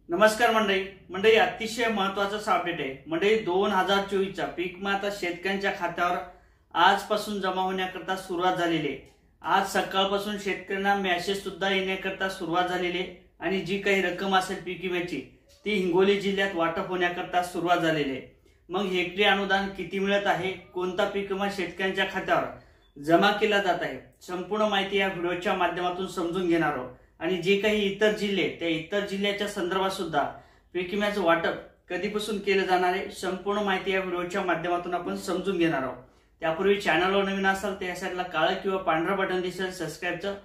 नमस्कार मंडळी अतिशय महत्त्वाचं अपडेट आहे मंडळी 2024 चा पीक विमा आता शेतकऱ्यांच्या खात्यावर आजपासून जमा होण्याकरता सुरुवात झालेली आहे। आज सकाळपासून शेतकऱ्यांना मेसेज सुद्धा येण्याकरता सुरुवात झालेली आहे आणि जी काही रक्कम असेल पीक विम्याची ती हिंगोली जिल्ह्यात वाटप होण्याकरता सुरुवात झालेली आहे। मग हेक्टरी अनुदान किती मिळत आहे, कोणता पीक विमा शेतकऱ्यांच्या खात्यावर जमा केला जात आहे, संपूर्ण माहिती या व्हिडिओच्या माध्यमातून समजून घेणार आहोत। आणि जे काही इतर जिल्हे त्या इतर जिल्ह्याच्या संदर्भात सुद्धा पीक विम्याचं वाटप कधीपासून केले जाणार आहे, संपूर्ण माहिती या व्हिडिओच्या माध्यमातून आपण समजून घेणार आहोत। त्यापूर्वी चॅनलवर नवीन असाल तर या साईडला काळं किंवा पांढरं बटन दिसेल सबस्क्राइबचं,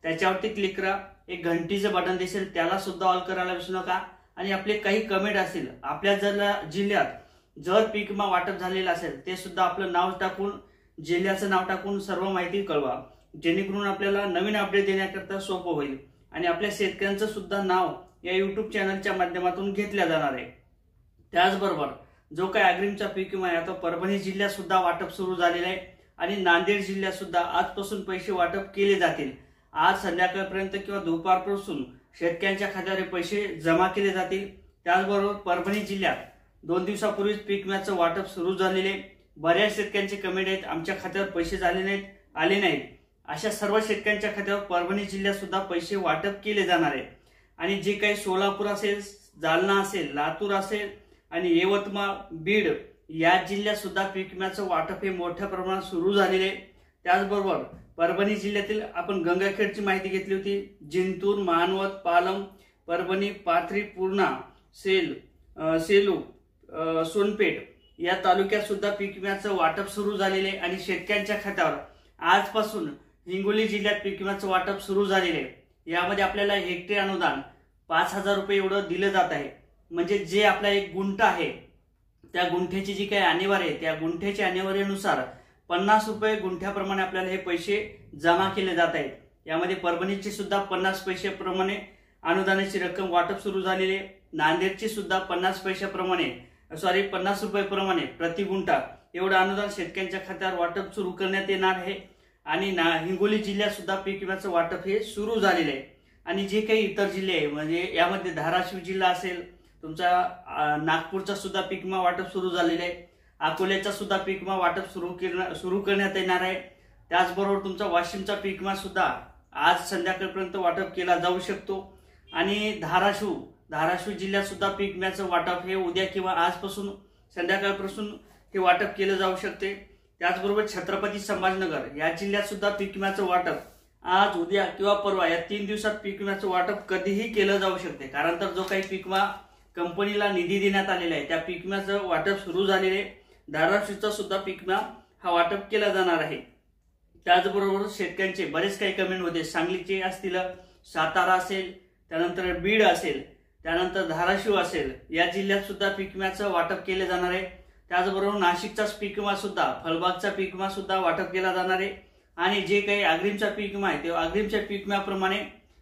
त्याच्यावरती क्लिक करा। एक घंटीचं बटन दिसेल त्याला सुद्धा ऑल करायला विसरू नका। आणि आपले काही कमेंट असतील, आपल्या जिल्ह्यात जर पीक विमा वाटप झालेला असेल ते सुद्धा आपलं नाव टाकून जिल्ह्याचं नाव टाकून सर्व माहिती कळवा, जेणेकरून आपल्याला नवीन अपडेट देण्याकरता सोपं होईल आणि आपल्या शेतकऱ्यांचं सुद्धा नाव या YouTube चॅनलच्या माध्यमातून घेतल्या जाणार आहे। त्याचबरोबर जो काही अग्रिमचा पीक विमा आहे आता परभणी जिल्ह्यात सुद्धा वाटप सुरू झालेले आहे आणि नांदेड जिल्ह्यात सुद्धा आजपासून पैसे वाटप केले जातील। आज संध्याकाळपर्यंत किंवा दुपारपासून शेतकऱ्यांच्या खात्यावर पैसे जमा केले जातील। त्याचबरोबर परभणी जिल्ह्यात 2 दिवसापूर्वीच पीक विम्याचं वाटप सुरू झालेले, बऱ्याच शेतकऱ्यांचे कमेंट आहेत आमच्या खात्यावर पैसे आले नाहीत। अशा सर्व शेतकऱ्यांच्या खात्यावर परभणी जिल्ह्यात सुद्धा पैसे वाटप केले जाणार आहे। आणि जे काही सोलापूर असेल, जालना असेल, लातूर असेल आणि यवतमाळ, बीड या जिल्ह्यात सुद्धा पीक विम्याचं वाटप हे मोठ्या प्रमाणात सुरू झालेले आहे। त्याचबरोबर परभणी जिल्ह्यातील आपण गंगाखेडची माहिती घेतली होती, जिंतूर, मानवत, पालम, परभणी, पाथरी, पूर्णा, सेलू, सोनपेठ या तालुक्यात सुद्धा पीक विम्याचं वाटप सुरू झालेले आहे आणि शेतकऱ्यांच्या खात्यावर आजपासून हिंगोली जिल्ह्यात पीक विम्याचं वाटप सुरू झालेले आहे। यामध्ये आपल्याला हेक्टरी अनुदान 5,000 रुपये एवढं दिलं जात आहे। म्हणजे जे आपला एक गुंठा आहे त्या गुंठ्याची जी काही आणेवारी आहे त्या गुंठ्याच्या आणेवारीनुसार 50 रुपये गुंठ्याप्रमाणे आपल्याला हे पैसे जमा केले जात आहेत। यामध्ये परभणीची सुद्धा 50 पैशाप्रमाणे अनुदानाची रक्कम वाटप सुरू झालेली आहे। नांदेडची सुद्धा 50 रुपये प्रति गुंठा एवढं अनुदान शेतकऱ्यांच्या खात्यावर वाटप सुरू करण्यात येणार आहे। आणि हिंगोली जिल्ह्यात सुद्धा पीक विम्याचं वाटप हे सुरू झालेलं आहे। आणि जे काही इतर जिल्हे आहे म्हणजे यामध्ये धाराशिव जिल्हा असेल, तुमचा नागपूरचा सुद्धा पीक विमा वाटप सुरू झालेलं आहे, अकोल्याचा सुद्धा पीक विमा वाटप सुरू करण्यात येणार आहे। त्याचबरोबर तुमचा वाशिमचा पीक विमा सुद्धा आज संध्याकाळपर्यंत वाटप केला जाऊ शकतो। आणि धाराशिव जिल्ह्यात सुद्धा पीक विम्याचं वाटप हे उद्या किंवा आजपासून संध्याकाळपासून हे वाटप केलं जाऊ शकते। त्याचबरोबर छत्रपती संभाजीनगर या जिल्ह्यात सुद्धा पीक विम्याचं वाटप आज, उद्या किंवा परवा या 3 दिवसात पीक विम्याचं वाटप कधीही केलं जाऊ शकते। कारण तर जो काही पीक विमा कंपनीला निधी देण्यात आलेला आहे त्या पीक विम्याचं वाटप सुरू झालेले आहे। धाराशिवचा सुद्धा पीक विमा हा वाटप केला जाणार आहे। त्याचबरोबर शेतकऱ्यांचे बरेच काही कमेंट होते, सांगलीचे असतील, सातारा असेल, त्यानंतर बीड असेल, त्यानंतर धाराशिव असेल, या जिल्ह्यात सुद्धा पीक विम्याचं वाटप केले जाणार आहे। त्याचबरोबर नाशिकचाच पीक विमा सुद्धा, फलबागचा पीक विमा सुद्धा वाटप केला जाणार आहे। आणि जे काही अग्रिमचा पीक विमा आहे ते अग्रिमच्या पीक विम्याप्रमाणे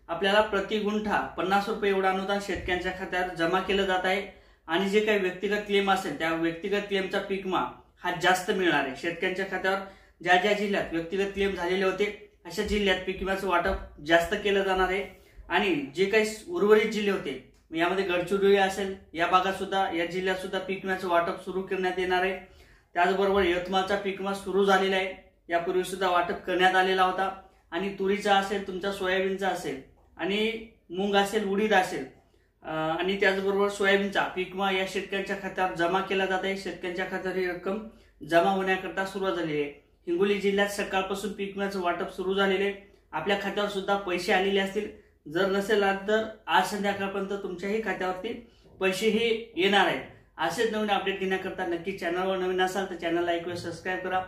आपल्याला प्रति गुंठा 50 रुपये एवढं अनुदान शेतकऱ्यांच्या खात्यावर जमा केलं जात आहे। आणि जे काही व्यक्तिगत क्लेम असेल त्या व्यक्तिगत क्लेमचा पीक विमा हा जास्त मिळणार आहे। शेतकऱ्यांच्या खात्यावर ज्या जिल्ह्यात व्यक्तिगत क्लेम झालेले होते अशा जिल्ह्यात पीक विम्याचं वाटप जास्त केलं जाणार आहे। आणि जे काही उर्वरित जिल्हे होते यामध्ये गडचिरोली असेल या भागात सुद्धा, या जिल्ह्यात सुद्धा पीक विम्याचं वाटप सुरू करण्यात येणार आहे। त्याचबरोबर यवतमाळचा पीक विमा सुरू झालेला आहे, यापूर्वी सुद्धा वाटप करण्यात आलेला होता। आणि तुरीचा असेल, तुमचा सोयाबीनचा असेल आणि मूग असेल, उडीद असेल आणि त्याचबरोबर सोयाबीनचा पीक विमा या शेतकऱ्यांच्या खात्यावर जमा केला जात आहे। शेतकऱ्यांच्या खात्यावर ही रक्कम जमा होण्याकरता सुरुवात झालेली आहे। हिंगोली जिल्ह्यात सकाळपासून पीक विम्याचं वाटप सुरू झालेले आहे। आपल्या खात्यावर सुद्धा पैसे आलेले असतील, जर नसेल तर आज संध्याकाळपर्यंत तुमच्याही खात्यावरती पैसे हे येणार आहेत। असेच नवीन अपडेट घेण्याकरता नक्की चॅनलवर नवीन असाल तर चॅनलला एक वेळ सबस्क्राइब करा,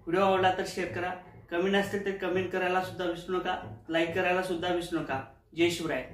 व्हिडिओ आवडला तर शेअर करा, कमेंट असतील तर कमेंट करायला सुद्धा विसरू नका, लाईक करायला सुद्धा विसरू नका। जय शिवराय।